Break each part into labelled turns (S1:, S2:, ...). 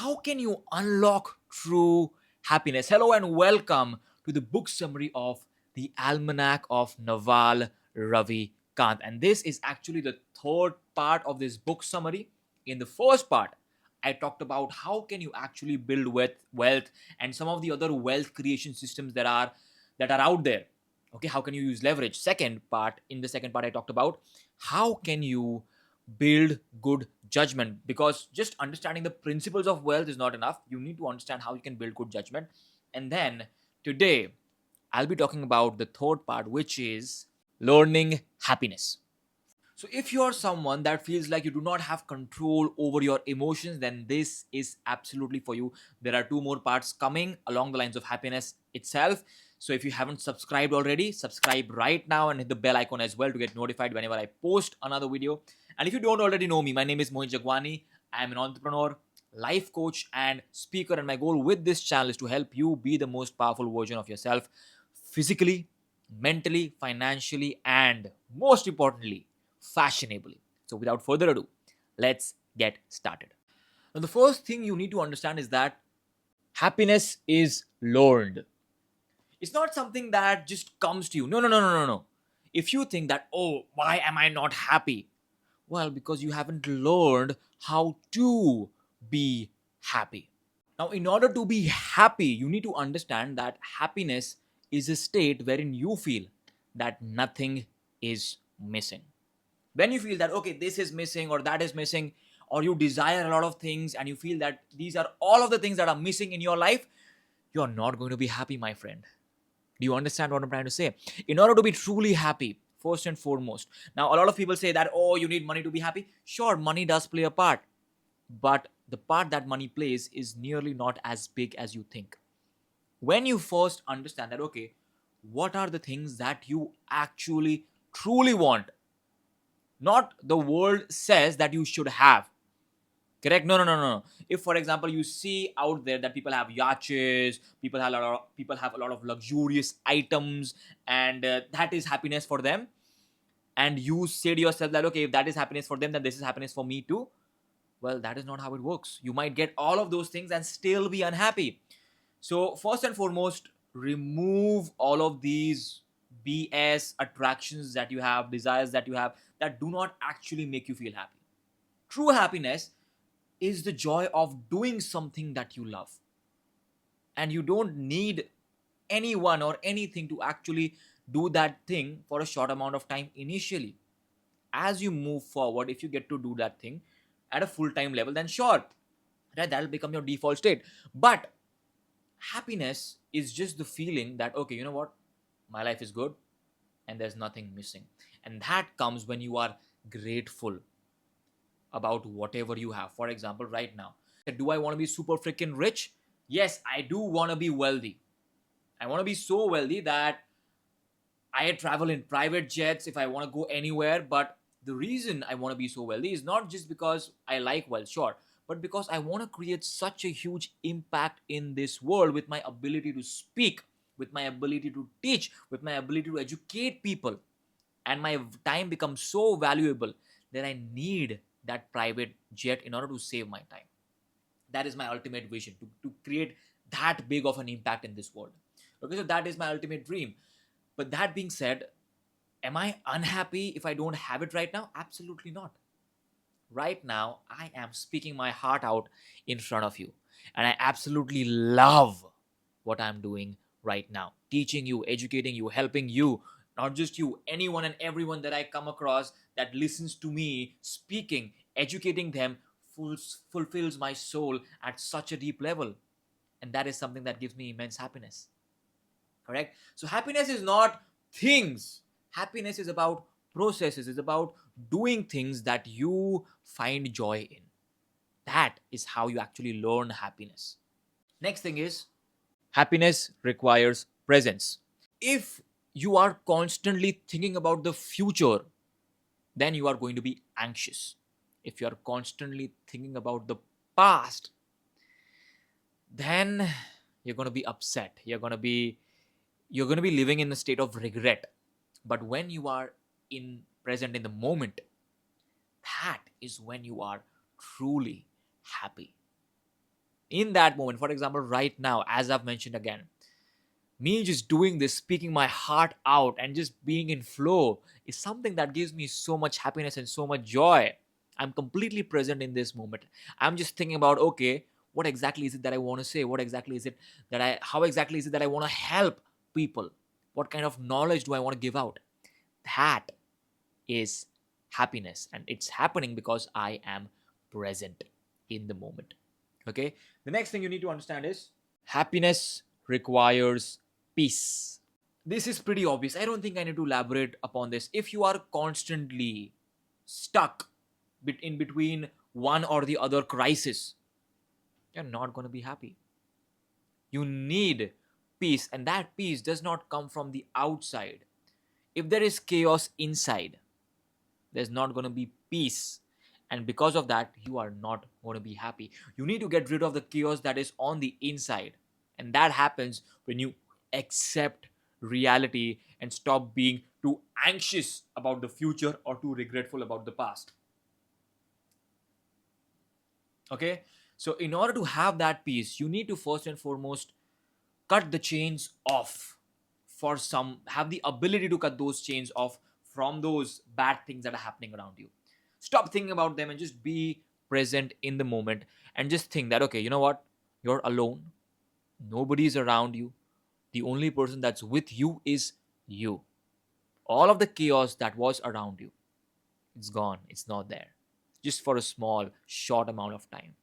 S1: how can you unlock true happiness? Hello and welcome to the book summary of the Almanack of Naval Ravikant. And this is actually the third part of this book summary. In the first part, I talked about how can you actually build wealth and some of the other wealth creation systems that are out there. Okay, how can you use leverage? In the second part, I talked about how can you build good judgment, because just understanding the principles of wealth is not enough. You need to understand how you can build good judgment. And then today I'll be talking about the third part, which is learning happiness. So if you are someone that feels like you do not have control over your emotions, then this is absolutely for you. There are two more parts coming along the lines of happiness itself. So if you haven't subscribed already, subscribe right now and hit the bell icon as well to get notified whenever I post another video. And if you don't already know me, my name is Mohit Jagwani. I am an entrepreneur, life coach, and speaker. And my goal with this channel is to help you be the most powerful version of yourself physically, mentally, financially, and most importantly, fashionably. So, without further ado, let's get started. Now, the first thing you need to understand is that happiness is learned. It's not something that just comes to you. No, no, no, no, no, no. If you think that, oh, why am I not happy? Well, because you haven't learned how to be happy. Now, in order to be happy, you need to understand that happiness is a state wherein you feel that nothing is missing. When you feel that, okay, this is missing or that is missing, or you desire a lot of things and you feel that these are all of the things that are missing in your life, you're not going to be happy, my friend. Do you understand what I'm trying to say? In order to be truly happy, first and foremost, now a lot of people say that, oh, you need money to be happy. Sure, money does play a part, but the part that money plays is nearly not as big as you think. When you first understand that, okay, what are the things that you actually truly want, not the world says that you should have. Correct? No, no, no, no. If, for example, you see out there that people have yachts, people have a lot of luxurious items, and that is happiness for them, and you say to yourself that, okay, if that is happiness for them, then this is happiness for me too. Well, that is not how it works. You might get all of those things and still be unhappy. So, first and foremost, remove all of these BS attractions that you have, desires that you have, that do not actually make you feel happy. True happiness is the joy of doing something that you love. And you don't need anyone or anything to actually do that thing for a short amount of time initially. As you move forward, if you get to do that thing at a full time level, then sure, right, that'll become your default state. But happiness is just the feeling that, okay, you know what, my life is good and there's nothing missing. And that comes when you are grateful about whatever you have. For example, right now, do I want to be super freaking rich? Yes, I do want to be wealthy. I want to be so wealthy that I travel in private jets if I want to go anywhere. But the reason I want to be so wealthy is not just because I like wealth, sure, but because I want to create such a huge impact in this world with my ability to speak, with my ability to teach, with my ability to educate people. And my time becomes so valuable that I need that private jet in order to save my time. That is my ultimate vision, to create that big of an impact in this world. Okay, so that is my ultimate dream. But that being said, am I unhappy if I don't have it right now? Absolutely not. Right now, I am speaking my heart out in front of you. And I absolutely love what I'm doing right now. Teaching you, educating you, helping you, not just you, anyone and everyone that I come across that listens to me speaking, educating them fulfills my soul at such a deep level. And that is something that gives me immense happiness. Correct? So happiness is not things. Happiness is about processes. It's about doing things that you find joy in. That is how you actually learn happiness. Next thing is, happiness requires presence. If you are constantly thinking about the future, then you are going to be anxious. If you are constantly thinking about the past, then you're going to be upset. You're going to be living in a state of regret. But when you are in present in the moment, that is when you are truly happy. In that moment, for example, right now, as I've mentioned again, me just doing this, speaking my heart out and just being in flow is something that gives me so much happiness and so much joy. I'm completely present in this moment. I'm just thinking about, okay, what exactly is it that I want to say? What exactly is it how exactly is it that I want to help people? What kind of knowledge do I want to give out? That is happiness, and it's happening because I am present in the moment. Okay, the next thing you need to understand is happiness requires peace. This is pretty obvious. I don't think I need to elaborate upon this. If you are constantly stuck in between one or the other crisis, you're not going to be happy. You need peace, and that peace does not come from the outside. If there is chaos inside, there's not going to be peace, and because of that you are not going to be happy. You need to get rid of the chaos that is on the inside, and that happens when you accept reality and stop being too anxious about the future or too regretful about the past. Okay, so in order to have that peace, you need to first and foremost cut the chains off. For some, have the ability to cut those chains off from those bad things that are happening around you. Stop thinking about them and just be present in the moment, and just think that, okay, you know what, you're alone, nobody's around you, the only person that's with you is you. All of the chaos that was around you, it's gone, it's not there, just for a small short amount of time.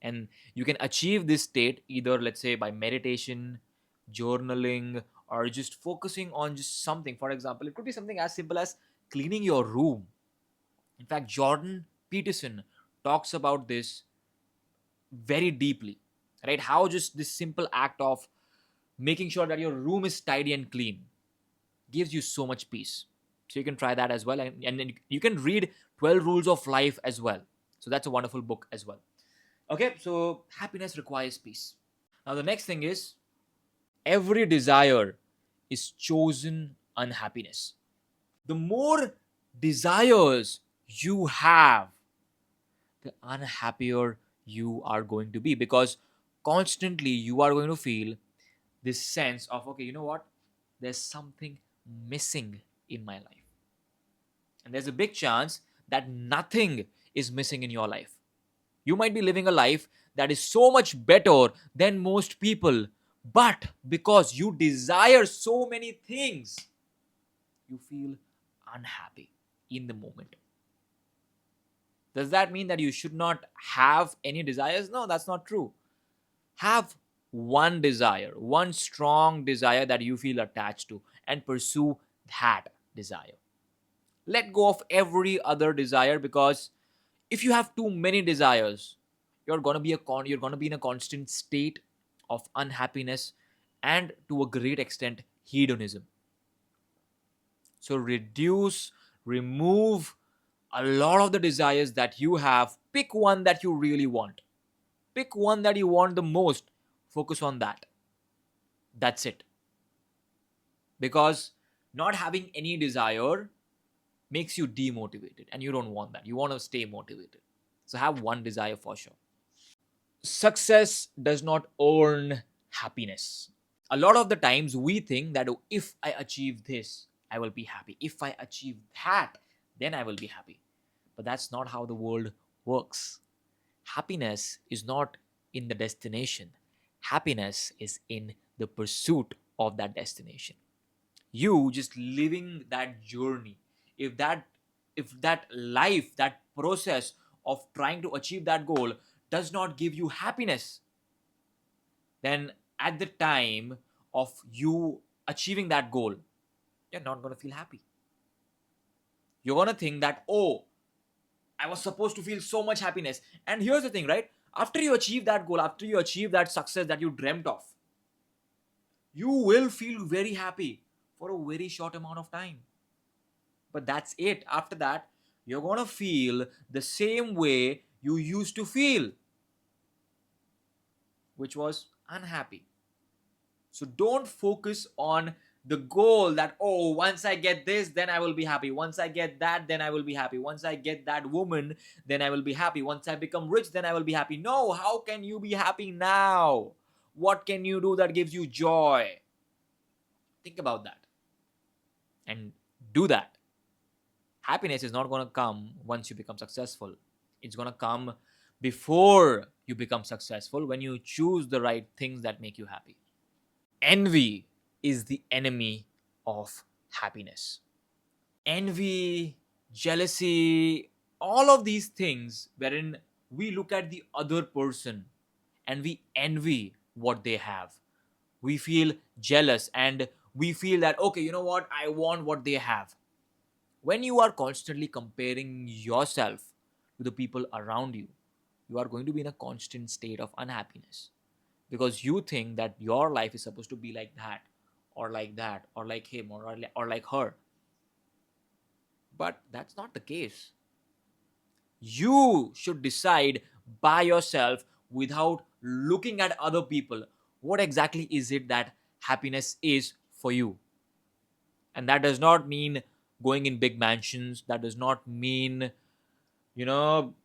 S1: And you can achieve this state either, let's say, by meditation, journaling, or just focusing on just something. For example, it could be something as simple as cleaning your room. In fact, Jordan Peterson talks about this very deeply, right? How just this simple act of making sure that your room is tidy and clean gives you so much peace. So you can try that as well, and then you can read 12 rules of life as well. So that's a wonderful book as well. Okay, so happiness requires peace. Now, the next thing is every desire is chosen unhappiness. The more desires you have, the unhappier you are going to be, because constantly you are going to feel this sense of, okay, you know what? There's something missing in my life. And there's a big chance that nothing is missing in your life. You might be living a life that is so much better than most people, but because you desire so many things, you feel unhappy in the moment. Does that mean that you should not have any desires? No, that's not true. Have one desire, one strong desire that you feel attached to, and pursue that desire. Let go of every other desire, because if you have too many desires, you're going to be in a constant state of unhappiness and, to a great extent, hedonism. So remove a lot of the desires that you have. Pick one that you really want. Pick one that you want the most. Focus on that. That's it. Because not having any desire makes you demotivated, and you don't want that. You want to stay motivated. So have one desire for sure. Success does not earn happiness. A lot of the times we think that, oh, if I achieve this, I will be happy. If I achieve that, then I will be happy. But that's not how the world works. Happiness is not in the destination, happiness is in the pursuit of that destination. You just living that journey. If that if that life, that process of trying to achieve that goal does not give you happiness, then at the time of you achieving that goal, you're not going to feel happy. You're going to think that, oh, I was supposed to feel so much happiness. And here's the thing, right? After you achieve that goal, after you achieve that success that you dreamt of, you will feel very happy for a very short amount of time. But that's it. After that, you're going to feel the same way you used to feel, which was unhappy. So don't focus on The goal that, oh, once I get this, then I will be happy. Once I get that, then I will be happy. Once I get that woman, then I will be happy. Once I become rich, then I will be happy. No, how can you be happy now? What can you do that gives you joy? Think about that and do that. Happiness is not going to come once you become successful. It's going to come before you become successful, when you choose the right things that make you happy. Envy is the enemy of happiness. Envy, jealousy, all of these things wherein we look at the other person and we envy what they have. We feel jealous and we feel that, okay, you know what, I want what they have. When you are constantly comparing yourself to the people around you, you are going to be in a constant state of unhappiness, because you think that your life is supposed to be like that, or like him, or like her. But that's not the case. You should decide by yourself, without looking at other people, what exactly is it that happiness is for you. And that does not mean going in big mansions. That does not mean,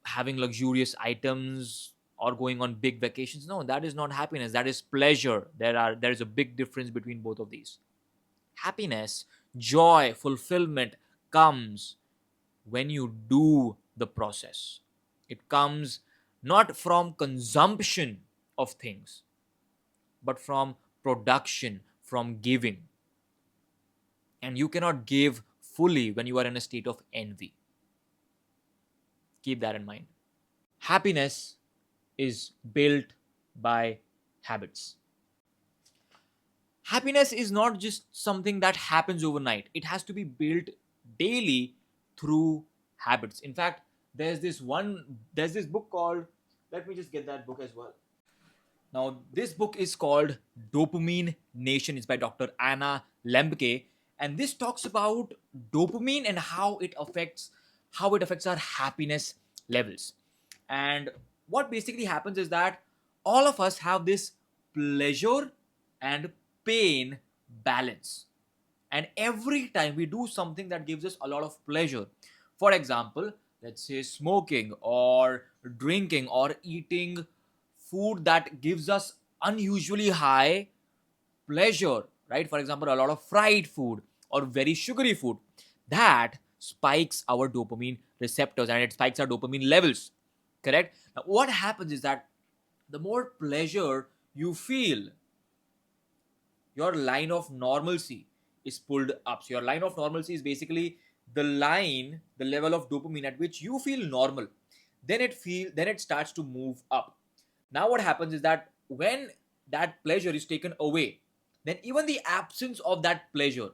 S1: having luxurious items or going on big vacations. No, that is not happiness. That is pleasure. There is a big difference between both of these. Happiness, joy, fulfillment comes when you do the process. It comes not from consumption of things, but from production, from giving. And you cannot give fully when you are in a state of envy. Keep that in mind. Happiness is built by habits. Happiness is not just something that happens overnight, it has to be built daily through habits. In fact, there's this book called, let me just get that book as well. Now, this book is called Dopamine Nation. It's by Dr. Anna Lembke, and this talks about dopamine and how it affects our happiness levels. And what basically happens is that all of us have this pleasure and pain balance. And every time we do something that gives us a lot of pleasure, for example, let's say smoking or drinking or eating food that gives us unusually high pleasure, right? For example, a lot of fried food or very sugary food, that spikes our dopamine receptors and it spikes our dopamine levels. Correct? Now, what happens is that the more pleasure you feel, your line of normalcy is pulled up. So your line of normalcy is basically the level of dopamine at which you feel normal. Then it starts to move up. Now what happens is that when that pleasure is taken away, then even the absence of that pleasure,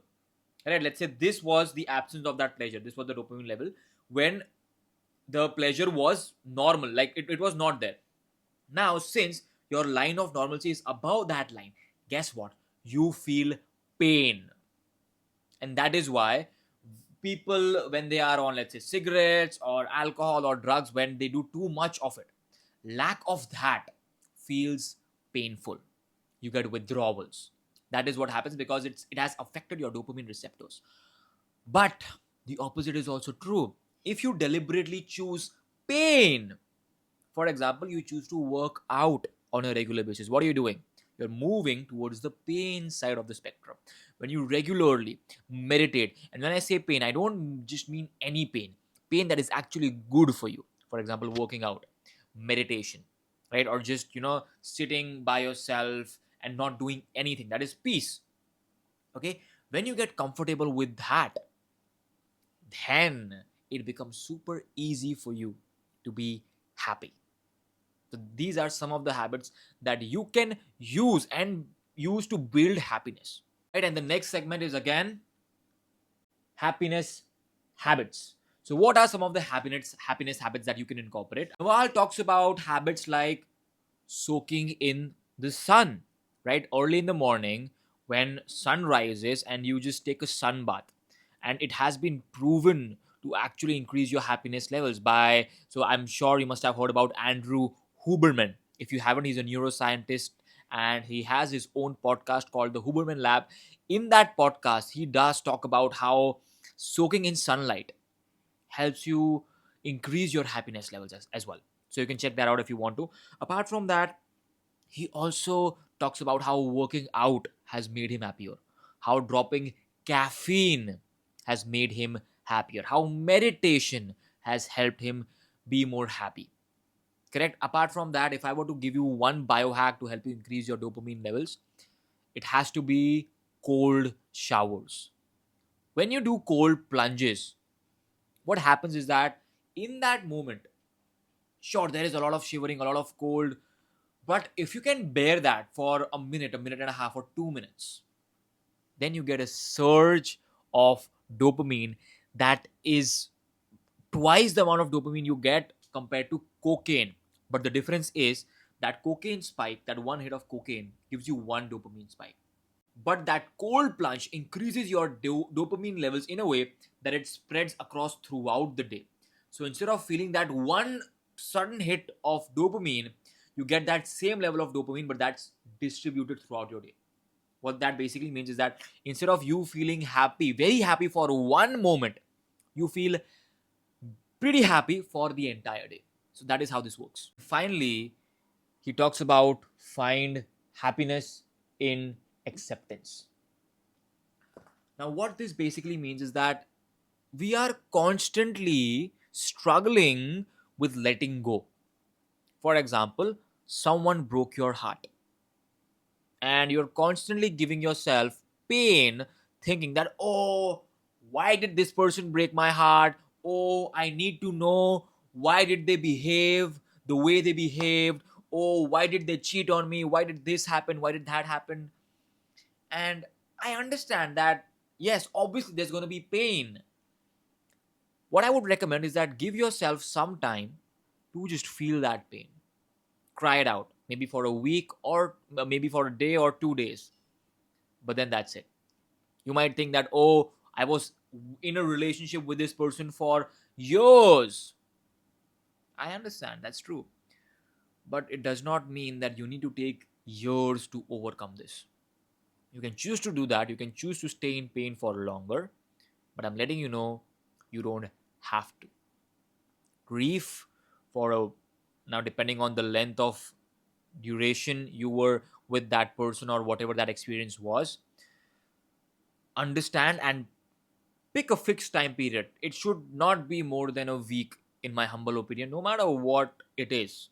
S1: right? Let's say this was the absence of that pleasure. This was the dopamine level when the pleasure was normal, like it was not there. Now, since your line of normalcy is above that line, guess what? You feel pain. And that is why people, when they are on, let's say, cigarettes or alcohol or drugs, when they do too much of it, lack of that feels painful. You get withdrawals. That is what happens because it has affected your dopamine receptors. But the opposite is also true. If you deliberately choose pain, for example, you choose to work out on a regular basis, what are you doing? You're moving towards the pain side of the spectrum. When you regularly meditate, and when I say pain, I don't just mean any pain, pain that is actually good for you. For example, working out, meditation, right? Or just, sitting by yourself and not doing anything. That is peace. Okay? When you get comfortable with that, then it becomes super easy for you to be happy. So these are some of the habits that you can use to build happiness. Right? And the next segment is again happiness habits. So what are some of the happiness habits that you can incorporate? Nawal talks about habits like soaking in the sun, right? Early in the morning when sun rises and you just take a sun bath. And it has been proven to actually increase your happiness levels by, so I'm sure you must have heard about Andrew Huberman. If you haven't, he's a neuroscientist and he has his own podcast called the Huberman Lab. In that podcast, he does talk about how soaking in sunlight helps you increase your happiness levels as well. So you can check that out if you want to. Apart from that, he also talks about how working out has made him happier, how dropping caffeine has made him happier, how meditation has helped him be more happy. Correct? Apart from that, if I were to give you one biohack to help you increase your dopamine levels, it has to be cold showers. When you do cold plunges, what happens is that in that moment, sure, there is a lot of shivering, a lot of cold, but if you can bear that for a minute and a half, or 2 minutes, then you get a surge of dopamine that is twice the amount of dopamine you get compared to cocaine. But the difference is that cocaine spike, that one hit of cocaine, gives you one dopamine spike. But that cold plunge increases your dopamine levels in a way that it spreads across throughout the day. So instead of feeling that one sudden hit of dopamine, you get that same level of dopamine, but that's distributed throughout your day. What that basically means is that instead of you feeling happy, very happy for one moment, you feel pretty happy for the entire day. So that is how this works. Finally, he talks about find happiness in acceptance. Now, what this basically means is that we are constantly struggling with letting go. For example, someone broke your heart, and you're constantly giving yourself pain, thinking that, oh, why did this person break my heart? Oh, I need to know why did they behave the way they behaved? Oh, why did they cheat on me? Why did this happen? Why did that happen? And I understand that, yes, obviously there's going to be pain. What I would recommend is that give yourself some time to just feel that pain. Cry it out, maybe for a week, or maybe for a day or 2 days. But then that's it. You might think that, oh, I was in a relationship with this person for years. I understand, that's true. But it does not mean that you need to take years to overcome this. You can choose to do that. You can choose to stay in pain for longer. But I'm letting you know, you don't have to. Grief for a, now depending on the length of duration you were with that person or whatever that experience was, understand and pick a fixed time period. It should not be more than a week, in my humble opinion, no matter what it is.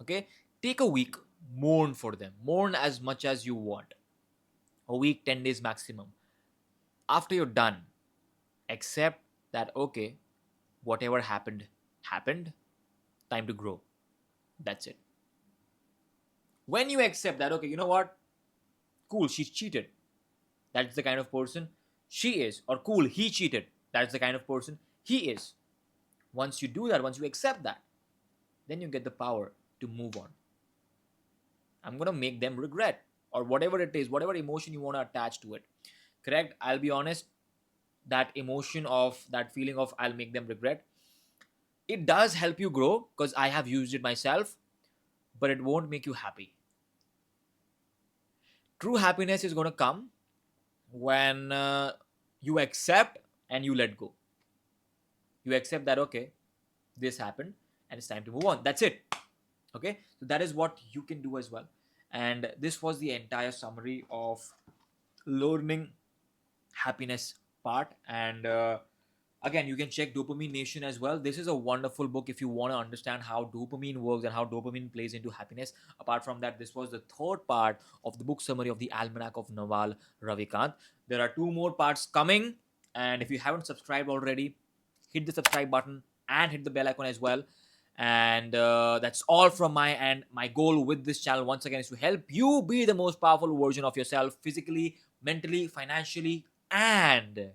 S1: Okay, take a week, mourn for them, mourn as much as you want. A week, 10 days maximum. After you're done, accept that, okay, whatever happened happened, time to grow. That's it. When you accept that, okay, you know what, cool, she cheated, that's the kind of person she is, or cool, he cheated, that's the kind of person he is. Once you do that, once you accept that, then you get the power to move on. I'm going to make them regret, or whatever it is, whatever emotion you want to attach to it. Correct? I'll be honest, that emotion of that feeling of I'll make them regret, it does help you grow because I have used it myself, but it won't make you happy. True happiness is going to come when you accept and you let go. You accept that, okay, this happened and it's time to move on. That's it. Okay, so that is what you can do as well. And this was the entire summary of learning happiness part. And again, you can check Dopamine Nation as well. This is a wonderful book if you want to understand how dopamine works and how dopamine plays into happiness. Apart from that, this was the third part of the book summary of the Almanack of Naval Ravikant. There are two more parts coming, and if you haven't subscribed already, hit the subscribe button and hit the bell icon as well. And that's all from my end. My goal with this channel, once again, is to help you be the most powerful version of yourself, physically, mentally, financially, and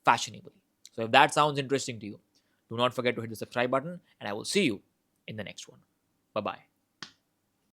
S1: fashionably. So if that sounds interesting to you, do not forget to hit the subscribe button, and I will see you in the next one. Bye bye.